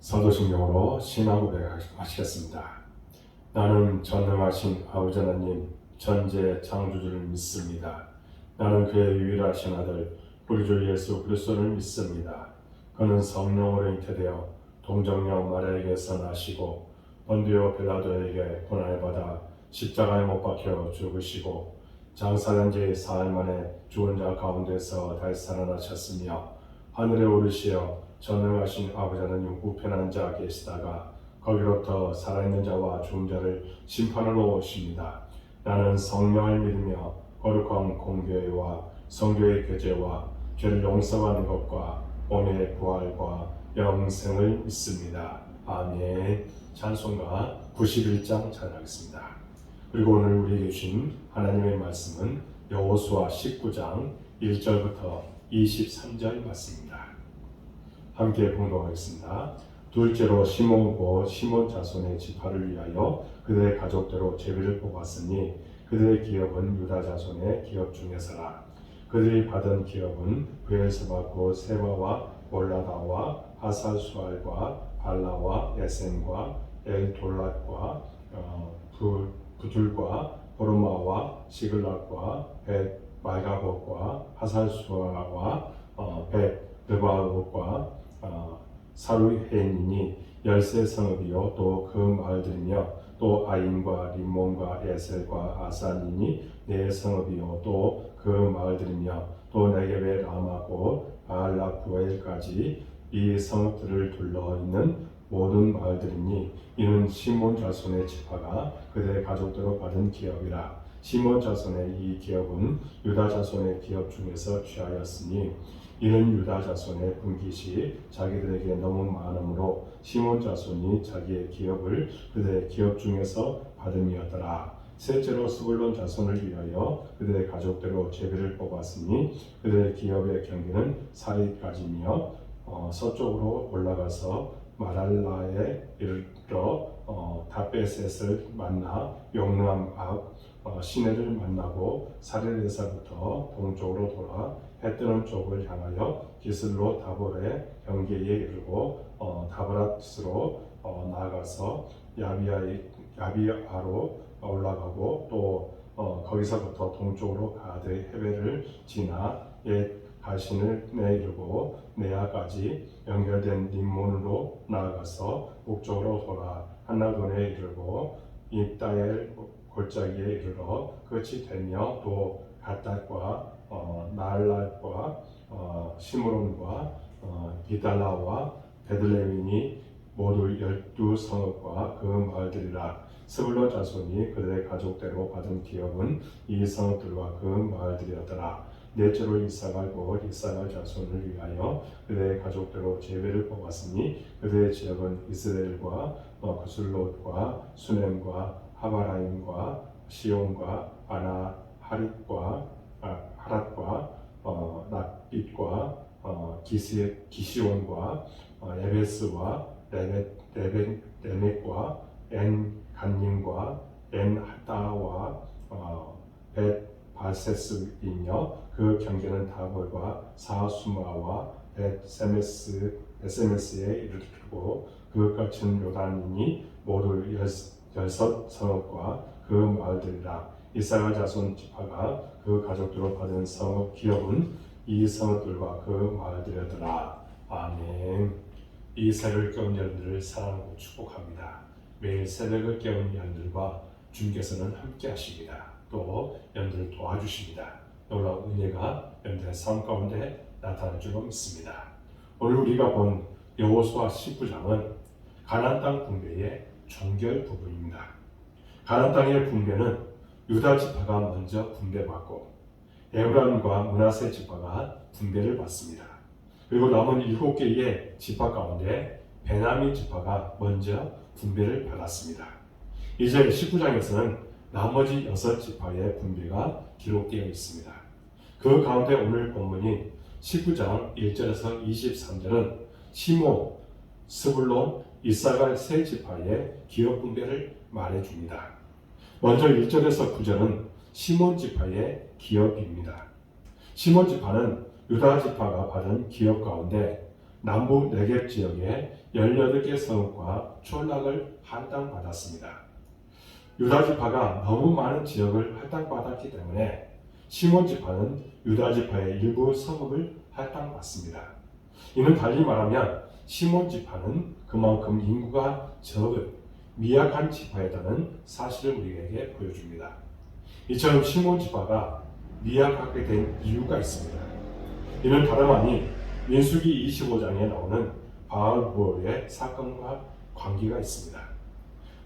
사도신경으로 신앙 고백하시겠습니다. 나는 전능하신 아버지 하나님 전제 창조주를 믿습니다. 나는 그의 유일하신 아들 우리 주 예수 그리스도를 믿습니다. 그는 성령으로 잉태되어 동정녀 마리아에게서 나시고 본디오 빌라도에게 고난을 받아 십자가에 못 박혀 죽으시고 장사된 지 사흘 만에 죽은 자 가운데서 다시 살아나셨으며 하늘에 오르시어 전능하신 아버지 하나님 우편에 앉아 계시다가 거기로부터 살아있는 자와 죽은 자를 심판하러 오십니다. 나는 성령을 믿으며 거룩한 공교회와 성교의 교제와 죄를 용서하는 것과 몸의 부활과 영생을 믿습니다. 아멘. 찬송가 91장 찬양하겠습니다. 그리고 오늘 우리에게 주신 하나님의 말씀은 여호수아 19장 1절부터 23절 말씀입니다. 함께 봉독하겠습니다. 둘째로 시몬과 시몬 자손의 지파를 위하여 그들의 가족대로 제비를 뽑았으니 그들의 기업은 유다 자손의 기업 중에서라. 그들이 받은 기업은 브엘세바고 세바와 몰라다와 하살수알과 발라와 에센과 엘돌랏과 부둘과 보르마와 시글락과 벳 말가복과 하살수아와 벳 르바복과 사루헤인이니 13성읍이요 또 그 마을들이며 또 아인과 림몬과 에셀과 아산이니 4성읍이요 또 그 마을들이며 또 네겝의 라마고 바알라구엘까지 이 성읍들을 둘러 있는 모든 마을들이니 이는 시몬 자손의 지파가 그들의 가족대로 받은 기업이라. 시몬 자손의 이 기업은 유다 자손의 기업 중에서 취하였으니 이는 유다 자손의 분깃이 자기들에게 너무 많으므로 시몬 자손이 자기의 기업을 그들의 기업 중에서 받음이었더라. 셋째로 스불론 자손을 위하여 그들의 가족대로 제비를 뽑았으니 그들의 기업의 경계는 사리까지며 서쪽으로 올라가서 마랄라에 이르러 다베셋을 만나 용남 앞 시내를 만나고 사레에서부터 동쪽으로 돌아 해 뜨는 쪽을 향하여 기슬로 다볼의 경계에 이르고 다브라스로 나아가서 야비아로 올라가고 또 거기서부터 동쪽으로 가되 헤베를 지나 옛 가신을 이르고 네아까지 연결된 림몬으로 나아가서 북쪽으로 돌아 한나돈에 이르고 입다엘 골짜기에 이르러 끝이 되며 또 갓달과 나알랄과 시므론과 기달라와 베들레헴이니 모두 12성읍과 그 마을들이라. 스불론 자손이 그들의 가족대로 받은 기업은 이 성읍들과 그 마을들이었더라. 넷째로 이사갈고 이사갈 자손을 위하여 그들의 가족대로 제비를 뽑았으니 그들의 지역은 이스라엘과 구슬롯과 수넴과 하바라임과 시온과 아나 하릿과 하랏과 낫빛과 기시온과 에베스와 레멕과 엔 간님과 엔 하다와 벳 바세스이며 그 경계는 다볼과 사수마와 벳세메스에 이르고 그 끝은 요단이니 모두 16성읍과 그 마을들이라. 이스라엘 자손 지파가 그 가족들로 받은 성읍 기업은 이 성읍들과 그 마을들이었더라. 아멘. 이 새벽을 깨운 여러분들을 사랑하고 축복합니다. 매일 새벽을 깨운 여러분들과 주님께서는 함께 하십니다. 또 여러분들을 도와주십니다. 놀라운 은혜가 여러분들의 삶 가운데 나타날 줄로 믿습니다. 오늘 우리가 본 여호수아 19장은 가나안 땅 분배의 종결 부분입니다. 가나안 땅의 분배는 유다 지파가 먼저 분배받고 에브라임과 므낫세 지파가 분배를 받습니다. 그리고 남은 7개의 지파 가운데 베냐민 지파가 먼저 분배를 받았습니다. 이제 19장에서는 나머지 6지파의 분배가 기록되어 있습니다. 그 가운데 오늘 본문인 19장 1절에서 23절은 시몬, 스불론, 이사갈 세 지파의 기업 분배를 말해줍니다. 먼저 1절에서 9절은 시몬 지파의 기업입니다. 시몬 지파는 유다 지파가 받은 기업 가운데 남부 네겝 지역의 18개 성읍과 촌락을 할당받았습니다. 유다 지파가 너무 많은 지역을 할당받았기 때문에 시몬 지파는 유다 지파의 일부 성읍을 할당받습니다. 이는 달리 말하면 시몬 지파는 그만큼 인구가 적은 미약한 지파였다는 사실을 우리에게 보여줍니다. 이처럼 시몬 지파가 미약하게 된 이유가 있습니다. 이는 다름 아닌 민수기 25장에 나오는 바알보올의 사건과 관계가 있습니다.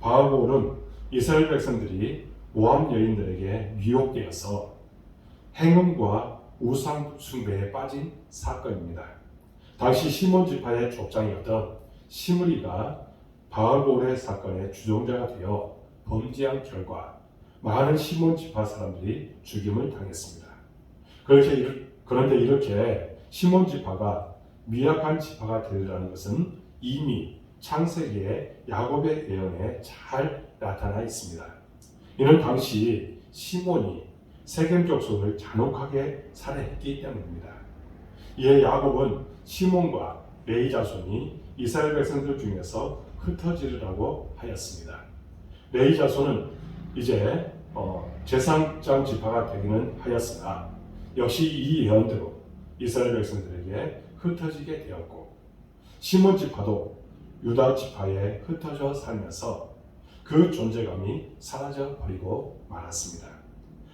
바알보올은 이스라엘 백성들이 모압 여인들에게 미혹되어서 행음과 우상 숭배에 빠진 사건입니다. 당시 시몬 지파의 족장이었던 시므리가 바알보올의 사건의 주동자가 되어 범죄한 결과 많은 시몬 지파 사람들이 죽임을 당했습니다. 그런데 이렇게 시몬 지파가 미약한 지파가 되리라는 것은 이미 창세기의 야곱의 예언에 잘 나타나 있습니다. 이는 당시 시몬이 세겜 족속을 잔혹하게 살해했기 때문입니다. 이에 야곱은 시몬과 레위 자손이 이스라엘 백성들 중에서 흩어지리라고 하였습니다. 레위 자손은 이제 제사장 지파가 되기는 하였으나 역시 이 예언대로 이스라엘 백성들에게 흩어지게 되었고, 시몬 지파도 유다 지파에 흩어져 살면서 그 존재감이 사라져 버리고 말았습니다.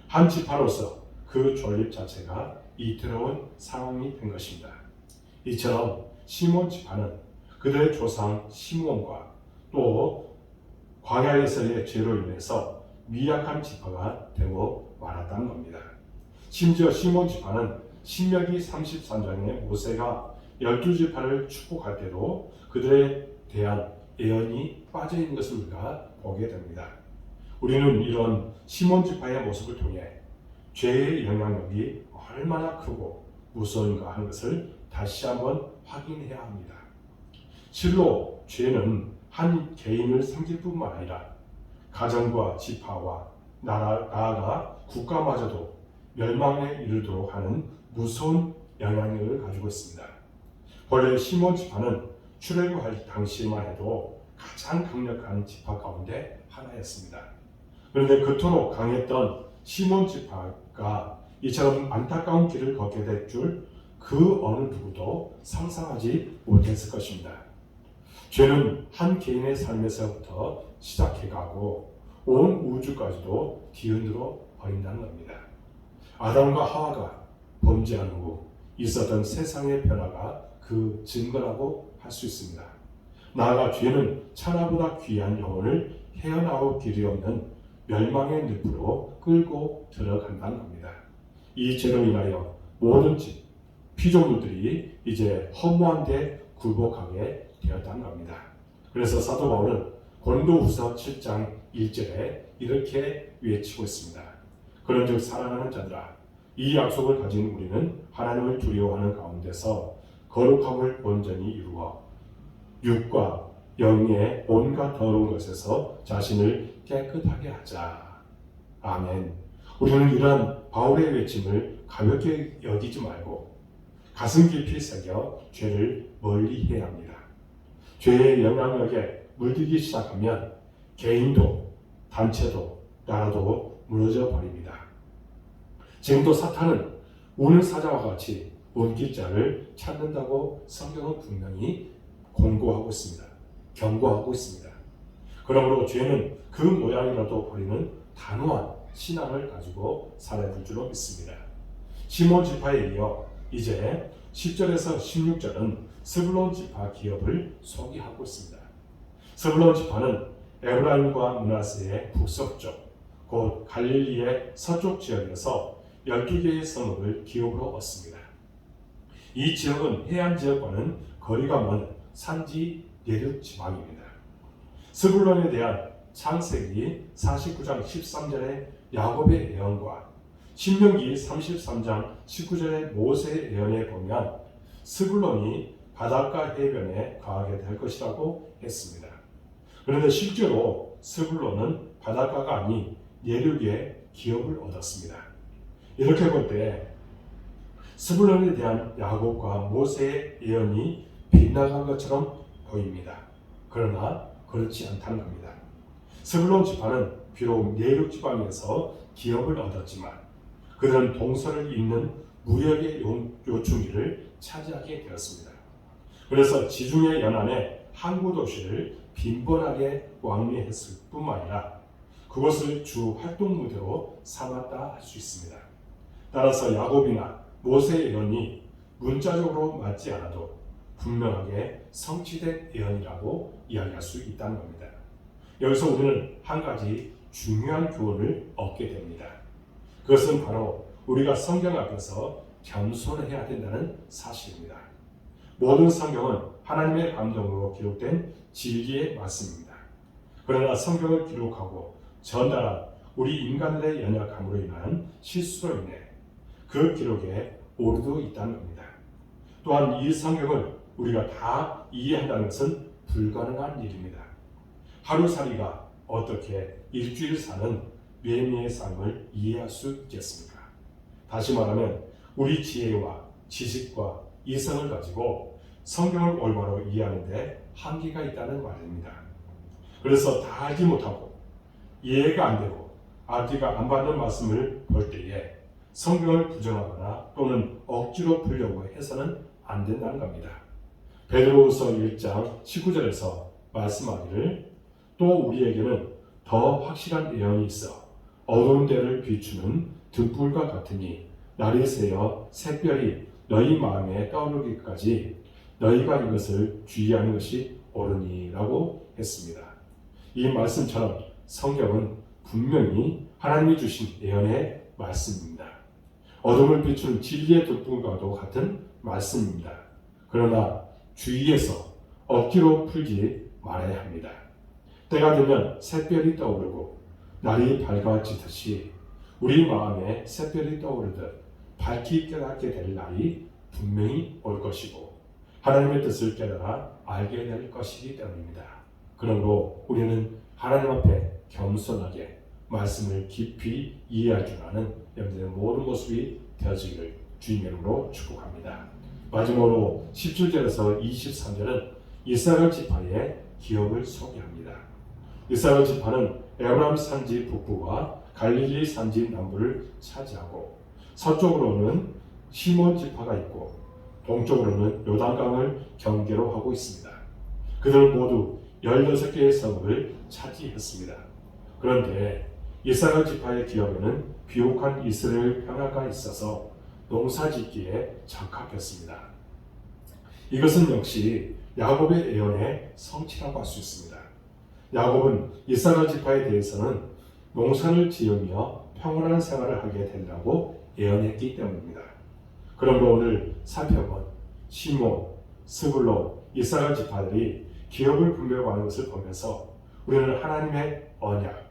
한 지파로서 그 존립 자체가 이태로운 상황이 된 것입니다. 이처럼 시몬 지파는 그들의 조상 시몬과 또 광야에서의 죄로 인해서 미약한 지파가 되고 말았다는 겁니다. 심지어 시몬 지파는 신명기 33장에 모세가 12지파를 축복할 때도 그들에 대한 예언이 빠져 있는 것을 우리가 보게 됩니다. 우리는 이런 시몬 지파의 모습을 통해 죄의 영향력이 얼마나 크고 무서운가 하는 것을 다시 한번 확인해야 합니다. 실로 죄는 한 개인을 삼킬 뿐만 아니라 가정과 지파와 나아가 국가마저도 멸망에 이르도록 하는 무서운 영향력을 가지고 있습니다. 본래 시몬 지파는 출애굽할 당시만 해도 가장 강력한 지파 가운데 하나였습니다. 그런데 그토록 강했던 시몬 지파가 이처럼 안타까운 길을 걷게 될 줄 그 어느 누구도 상상하지 못했을 것입니다. 죄는 한 개인의 삶에서부터 시작해가고 온 우주까지도 뒤흔들어 버린다는 겁니다. 아담과 하와가 범죄한 후 있었던 세상의 변화가 그 증거라고 할 수 있습니다. 나아가 죄는 천하보다 귀한 영혼을 헤어나올 길이 없는 멸망의 늪으로 끌고 들어간다는 겁니다. 이 죄로 인하여 모든 피조물들이 이제 허무한 데 굴복하게 되었다는 겁니다. 그래서 사도 바울은 고린도후서 7장 1절에 이렇게 외치고 있습니다. 그런즉 사랑하는 자들아, 이 약속을 가진 우리는 하나님을 두려워하는 가운데서 거룩함을 온전히 이루어 육과 영의 온갖 더러운 것에서 자신을 깨끗하게 하자. 아멘. 우리는 이러한 바울의 외침을 가볍게 여기지 말고 가슴 깊이 새겨 죄를 멀리 해야 합니다. 죄의 영향력에 물들기 시작하면 개인도 단체도 나라도 무너져 버립니다. 지금도 사탄은 우는 사자와 같이 운기자를 찾는다고 성경은 분명히 공고하고 있습니다. 경고하고 있습니다. 그러므로 죄는 그 모양이라도 버리는 단호한 신앙을 가지고 살아야 될 줄로 믿습니다. 시몬 지파에 이어 이제 10절에서 16절은 스불론 지파 기업을 소개하고 있습니다. 스불론 지파는 에브라임과 므낫세의 북서쪽, 곧 갈릴리의 서쪽 지역에서 12개의 성읍을 기업으로 얻습니다. 이 지역은 해안 지역과는 거리가 먼 산지 내륙 지방입니다. 스불론에 대한 창세기 49장 13절의 야곱의 예언과 신명기 33장 19절의 모세의 예언에 보면 스불론이 바닷가 해변에 거하게 될 것이라고 했습니다. 그런데 실제로 스불론은 바닷가가 아닌 내륙의 기업을 얻었습니다. 이렇게 볼 때 스불론에 대한 야곱과 모세의 예언이 빗나간 것처럼 보입니다. 그러나 그렇지 않다는 겁니다. 스불론 지파는 비록 내륙 지방에서 기업을 얻었지만 그들은 동서를 잇는 무역의 요충지를 차지하게 되었습니다. 그래서 지중해 연안의 항구 도시를 빈번하게 왕래했을 뿐만 아니라 그것을 주 활동 무대로 삼았다 할 수 있습니다. 따라서 야곱이나 모세의 예언이 문자적으로 맞지 않아도 분명하게 성취된 예언이라고 이야기할 수 있다는 겁니다. 여기서 우리는 한 가지 중요한 교훈을 얻게 됩니다. 그것은 바로 우리가 성경 앞에서 겸손해야 된다는 사실입니다. 모든 성경은 하나님의 감동으로 기록된 진리의 말씀입니다. 그러나 성경을 기록하고 전달한 우리 인간들의 연약함으로 인한 실수로 인해 그 기록에 오류도 있다는 겁니다. 또한 이 성경을 우리가 다 이해한다는 것은 불가능한 일입니다. 하루살이가 어떻게 일주일 사는 매미의 삶을 이해할 수 있겠습니까? 다시 말하면 우리 지혜와 지식과 이성을 가지고 성경을 올바로 이해하는 데 한계가 있다는 말입니다. 그래서 다 알지 못하고 이해가 안 되고 앞뒤가 안 받는 말씀을 볼 때에 성경을 부정하거나 또는 억지로 풀려고 해서는 안 된다는 겁니다. 베드로후서 1장 19절에서 말씀하기를 또 우리에게는 더 확실한 예언이 있어 어두운 데를 비추는 등불과 같으니 날이 새어 샛별이 너희 마음에 떠오르기까지 너희가 이것을 주의하는 것이 옳으니라고 했습니다. 이 말씀처럼 성경은 분명히 하나님이 주신 예언의 말씀입니다. 어둠을 비추는 진리의 등불과도 같은 말씀입니다. 그러나 주의해서 억지로 풀지 말아야 합니다. 때가 되면 샛별이 떠오르고 날이 밝아지듯이 우리 마음에 샛별이 떠오르듯 밝히 깨닫게 될 날이 분명히 올 것이고 하나님의 뜻을 깨달아 알게 될 것이기 때문입니다. 그러므로 우리는 하나님 앞에 겸손하게 말씀을 깊이 이해할 줄 아는 여러분들의 모든 모습이 되어지기를 주님의 이름으로 축복합니다. 마지막으로 17절에서 23절은 이스라엘 지파의 기업을 소개합니다. 이스라엘 지파는 에브라임 산지 북부와 갈릴리 산지 남부를 차지하고 서쪽으로는 시몬 지파가 있고 동쪽으로는 요단강을 경계로 하고 있습니다. 그들은 모두 16개의 성을 차지했습니다. 그런데 이스라엘 지파의 기업에는 비옥한 이스라엘 평야가 있어서 농사짓기에 적합했습니다. 이것은 역시 야곱의 예언의 성취라고 할 수 있습니다. 야곱은 이스라엘 지파에 대해서는 농사를 지으며 평온한 생활을 하게 된다고 예언했기 때문입니다. 그러므로 오늘 살펴본 시몬, 스불론, 이스라엘 지파들이 기업을 분배하는 것을 보면서 우리는 하나님의 언약,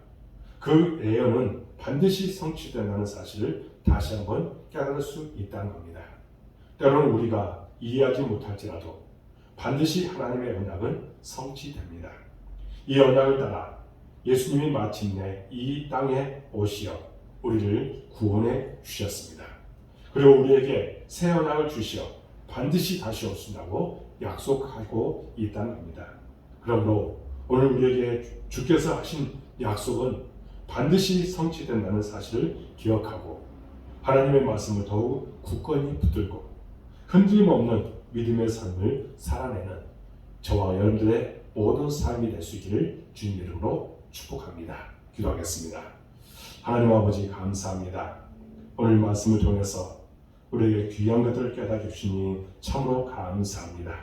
그 예언은 반드시 성취된다는 사실을 다시 한번 깨달을 수 있다는 겁니다. 때로는 우리가 이해하지 못할지라도 반드시 하나님의 언약은 성취됩니다. 이 언약을 따라 예수님이 마침내 이 땅에 오시어 우리를 구원해 주셨습니다. 그리고 우리에게 새 언약을 주시어 반드시 다시 오신다고 약속하고 있다는 겁니다. 그러므로 오늘 우리에게 주께서 하신 약속은 반드시 성취된다는 사실을 기억하고 하나님의 말씀을 더욱 굳건히 붙들고 흔들림 없는 믿음의 삶을 살아내는 저와 여러분들의 모든 삶이 될 수 있기를 주님 이름으로 축복합니다. 기도하겠습니다. 하나님 아버지 감사합니다. 오늘 말씀을 통해서 우리에게 귀한 것들을 깨닫게 주시니 참으로 감사합니다.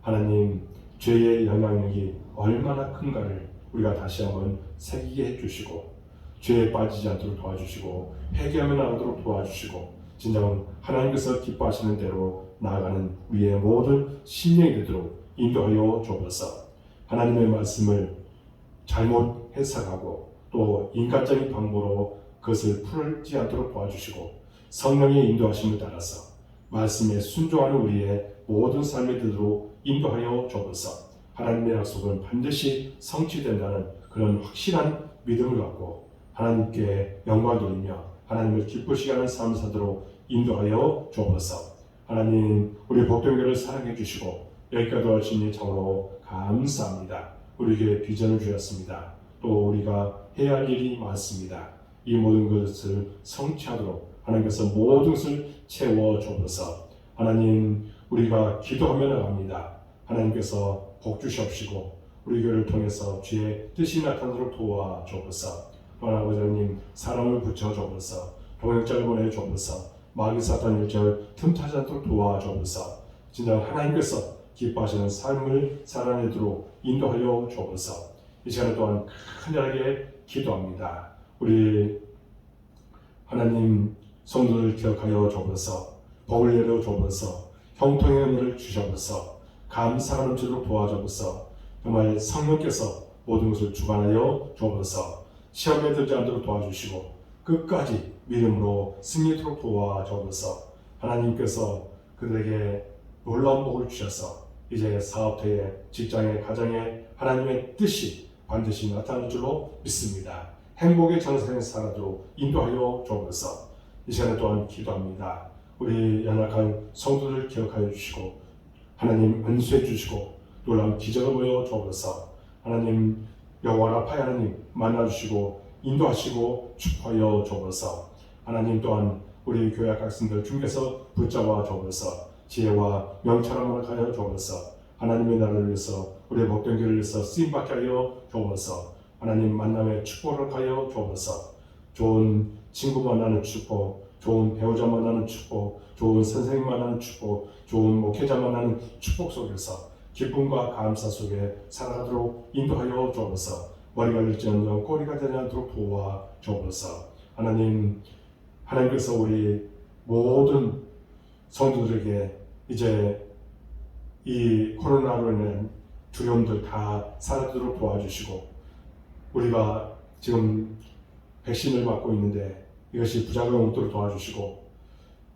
하나님, 죄의 영향력이 얼마나 큰가를 우리가 다시 한번 새기게 해주시고 죄에 빠지지 않도록 도와주시고 회개하며 나가도록 도와주시고 진정 하나님께서 기뻐하시는 대로 나아가는 우리의 모든 심령이 되도록 인도하여 주옵소서. 하나님의 말씀을 잘못 해석하고 또 인간적인 방법으로 그것을 풀지 않도록 도와주시고 성령의 인도하심을 따라서 말씀에 순종하는 우리의 모든 삶에 되도록 인도하여 주옵소서. 하나님의 약속은 반드시 성취된다는 그런 확실한 믿음을 갖고 하나님께 영광을 돌리며 하나님을 기쁘시게 하는 삶을 사도록 인도하여 주옵소서. 하나님, 우리 복동교를 사랑해 주시고 여기까지 도와주시니 참으로 감사합니다. 우리에게 비전을 주셨습니다. 또 우리가 해야 할 일이 많습니다. 이 모든 것을 성취하도록 하나님께서 모든 것을 채워 주옵소서. 하나님, 우리가 기도하며 나갑니다. 하나님께서 복 주시옵시고 우리 교회를 통해서 주의 뜻이 나타나도록 도와 주옵소서. 하나님 아버지님, 사람을 붙여 주옵소서. 동역자를 보내 주옵소서. 마귀 사탄 일절 틈타지 않도록 도와 주옵소서. 진정 하나님께서 기뻐하시는 삶을 살아내도록 인도하여 주옵소서. 이 시간 또한 간절하게 기도합니다. 우리 하나님 성도를 기억하여 주옵소서. 복을 내려 주옵소서. 형통의 은혜를 주시옵소서. 감사가 넘치도록 도와주옵소서. 정말 성령께서 모든 것을 주관하여 주옵소서. 시험에 들지 않도록 도와주시고 끝까지 믿음으로 승리토록 도와주옵소서. 하나님께서 그들에게 놀라운 복을 주셔서 이제 사업터에, 직장에, 가정에 하나님의 뜻이 반드시 나타날 줄로 믿습니다. 행복의 정상에 살아도록 인도하여 주옵소서. 이 시간에 또한 기도합니다. 우리 연약한 성도들 기억하여 주시고 하나님 은수해 주시고 놀라운 기적을 보여 주옵소서. 하나님 여호와 라파의 하나님 만나주시고 인도하시고 축복하여 주옵소서. 하나님 또한 우리 교회 학생들 주께서 붙잡아 주옵소서. 지혜와 명철함을 가여 주옵소서. 하나님의 나라를 위해서 우리의 복된 길을 위해서 쓰임받게 하여 주옵소서. 하나님 만남의 축복을 가여 주옵소서. 좋은 친구 만나는 축복, 좋은 배우자 만나는 축복, 좋은 선생님 만나는 축복, 좋은 목회자 만나는 축복 속에서 기쁨과 감사 속에 살아가도록 인도하여 주옵소서. 머리가 될지언정 꼬리가 되지 않도록 도와 주옵소서. 하나님께서 우리 모든 성도들에게 이제 이 코로나로 인한 두려움들 다 사라지도록 도와주시고 우리가 지금 백신을 맞고 있는데 이것이 부작용 없도록 도와주시고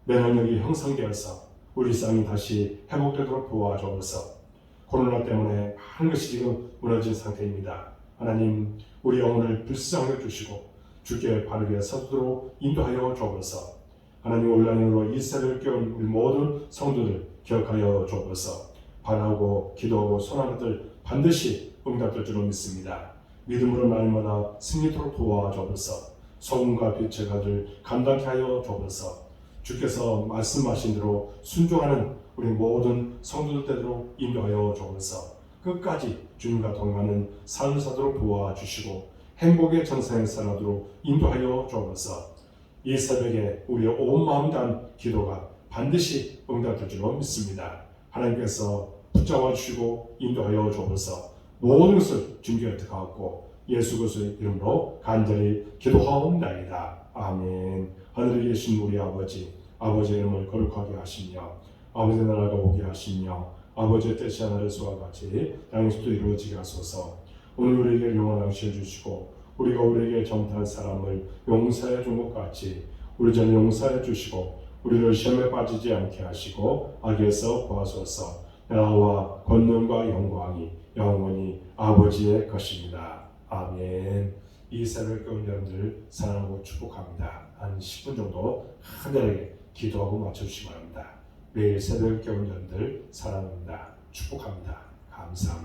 면역력이 형성되어서 우리 삶이 다시 회복되도록 도와주옵소서. 코로나 때문에 많은 것이 지금 무너진 상태입니다. 하나님 우리 영혼을 불쌍하게 주시고 주께 바르게 서도록 인도하여 주옵소서. 하나님 온라인으로 이 새벽을 깨운 우리 모든 성도들 기억하여 주옵소서. 바라고 기도하고 소원하는 것들 반드시 응답될 줄로 믿습니다. 믿음으로 날마다 승리토록 도와주옵소서. 소금과 빛의 가들 감당케 하여 주옵소서. 주께서 말씀하신 대로 순종하는 우리 모든 성도들 되도록 인도하여 주옵소서. 끝까지 주님과 동행하는 삶을 사도록 도와주시고 행복의 정상에 살아도록 인도하여 주옵소서. 이 새벽에 우리의 온 마음 다한 기도가 반드시 응답될 줄로 믿습니다. 하나님께서 붙잡아 주시고 인도하여 주옵소서. 모든 것을 주님께 득하고 예수 그리스도의 이름으로 간절히 기도하옵나이다. 아멘. 하늘에 계신 우리 아버지, 아버지의 이름을 거룩하게 하시며 아버지의 나라가 오게 하시며 아버지의 뜻이 하늘에서와 같이 땅에서도 이루어지게 하소서. 오늘 우리에게 영원한 양식을 주시고 우리가 우리에게 정탈한 사람을 용서해 준 것 같이 우리 전을 용서해 주시고 우리를 시험에 빠지지 않게 하시고 악에서 구하소서. 나라와 권능과 영광이 영원히 아버지의 것입니다. 아멘. 이 새벽 교회 여러분들 사랑하고 축복합니다. 한 10분 정도 간단하게 기도하고 맞춰주시기 바랍니다. 매일 새벽 교회 여러분들 사랑합니다. 축복합니다. 감사합니다.